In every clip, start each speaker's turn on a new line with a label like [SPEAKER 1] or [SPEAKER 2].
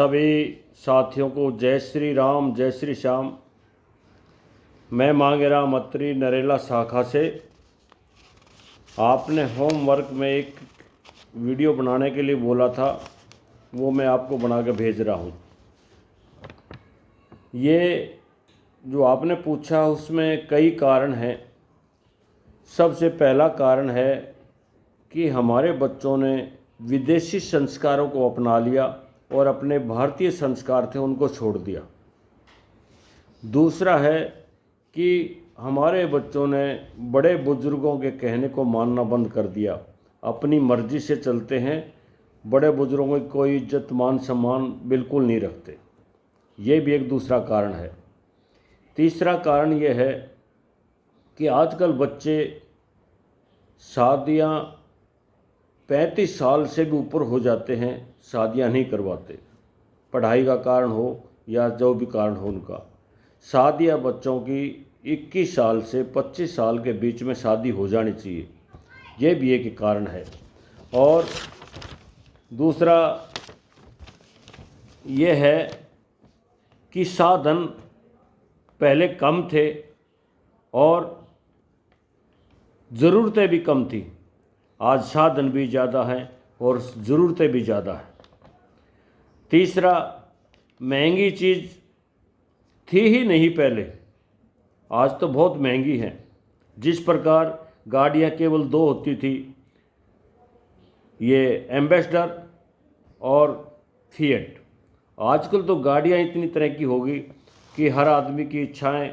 [SPEAKER 1] सभी साथियों को जय श्री राम, जय श्री श्याम। मैं मांगे राम अत्री नरेला शाखा से। आपने होमवर्क में एक वीडियो बनाने के लिए बोला था, वो मैं आपको बना के भेज रहा हूँ। ये जो आपने पूछा उसमें कई कारण हैं। सबसे पहला कारण है कि हमारे बच्चों ने विदेशी संस्कारों को अपना लिया और अपने भारतीय संस्कार थे उनको छोड़ दिया। दूसरा है कि हमारे बच्चों ने बड़े बुजुर्गों के कहने को मानना बंद कर दिया, अपनी मर्जी से चलते हैं, बड़े बुजुर्गों की कोई इज्जत मान सम्मान बिल्कुल नहीं रखते। ये भी एक दूसरा कारण है। तीसरा कारण ये है कि आजकल बच्चे शादियां 35 साल से भी ऊपर हो जाते हैं, शादियां नहीं करवाते। पढ़ाई का कारण हो या जो भी कारण हो उनका, शादियां बच्चों की 21 साल से 25 साल के बीच में शादी हो जानी चाहिए। ये भी एक कारण है। और दूसरा ये है कि साधन पहले कम थे और ज़रूरतें भी कम थी। आज साधन भी ज़्यादा हैं और ज़रूरतें भी ज़्यादा हैं। तीसरा, महंगी चीज़ थी ही नहीं पहले, आज तो बहुत महंगी हैं। जिस प्रकार गाड़ियाँ केवल 2 होती थी, ये एम्बेसडर और फिएट। आजकल तो गाड़ियाँ इतनी तरह की होगी कि हर आदमी की इच्छाएं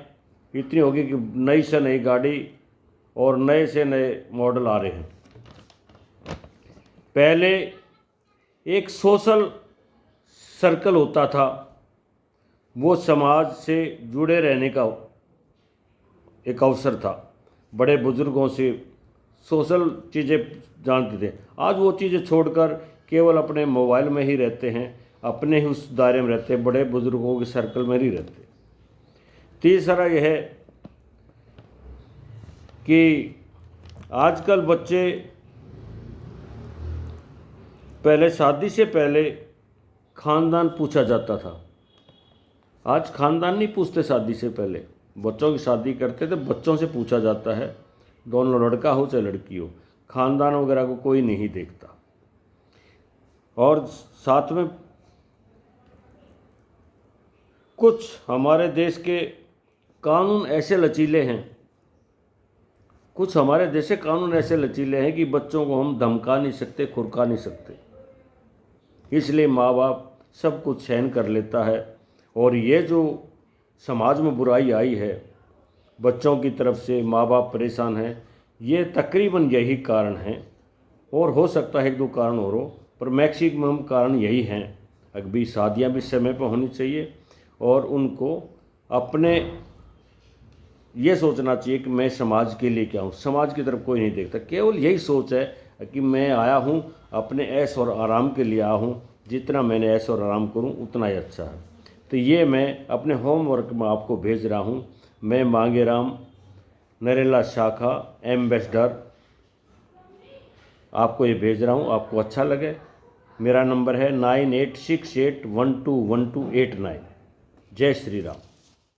[SPEAKER 1] इतनी होगी कि नई से नई गाड़ी और नए से नए मॉडल आ रहे हैं। पहले एक सोशल सर्कल होता था, वो समाज से जुड़े रहने का एक अवसर था। बड़े बुजुर्गों से सोशल चीज़ें जानते थे। आज वो चीज़ें छोड़कर केवल अपने मोबाइल में ही रहते हैं, अपने ही उस दायरे में रहते हैं, बड़े बुजुर्गों के सर्कल में नहीं रहते। तीसरा यह है कि आजकल बच्चे पहले शादी से पहले खानदान पूछा जाता था, आज खानदान नहीं पूछते। शादी से पहले बच्चों की शादी करते थे, बच्चों से पूछा जाता है, दोनों लड़का हो चाहे लड़की हो, खानदान वगैरह को कोई नहीं देखता। और साथ में कुछ हमारे देश के कानून ऐसे लचीले हैं, कि बच्चों को हम धमका नहीं सकते, खुरका नहीं सकते। इसलिए माँ बाप सब कुछ सहन कर लेता है। और ये जो समाज में बुराई आई है, बच्चों की तरफ से माँ बाप परेशान हैं, ये तकरीबन यही कारण है। और हो सकता है 1-2 कारण और हो, पर मैक्सिमम कारण यही हैं। अभी शादियाँ भी समय पर होनी चाहिए और उनको अपने ये सोचना चाहिए कि मैं समाज के लिए क्या हूँ। समाज की तरफ कोई नहीं देखता, केवल यही सोच है कि मैं आया हूँ अपने ऐश और आराम के लिए आया हूँ, जितना मैंने ऐश और आराम करूँ उतना ही अच्छा है। तो ये मैं अपने होमवर्क में आपको भेज रहा हूँ। मैं मांगे राम नरेला शाखा एम्बेसडर आपको ये भेज रहा हूँ। आपको अच्छा लगे, मेरा नंबर है 9868121289। जय श्री राम।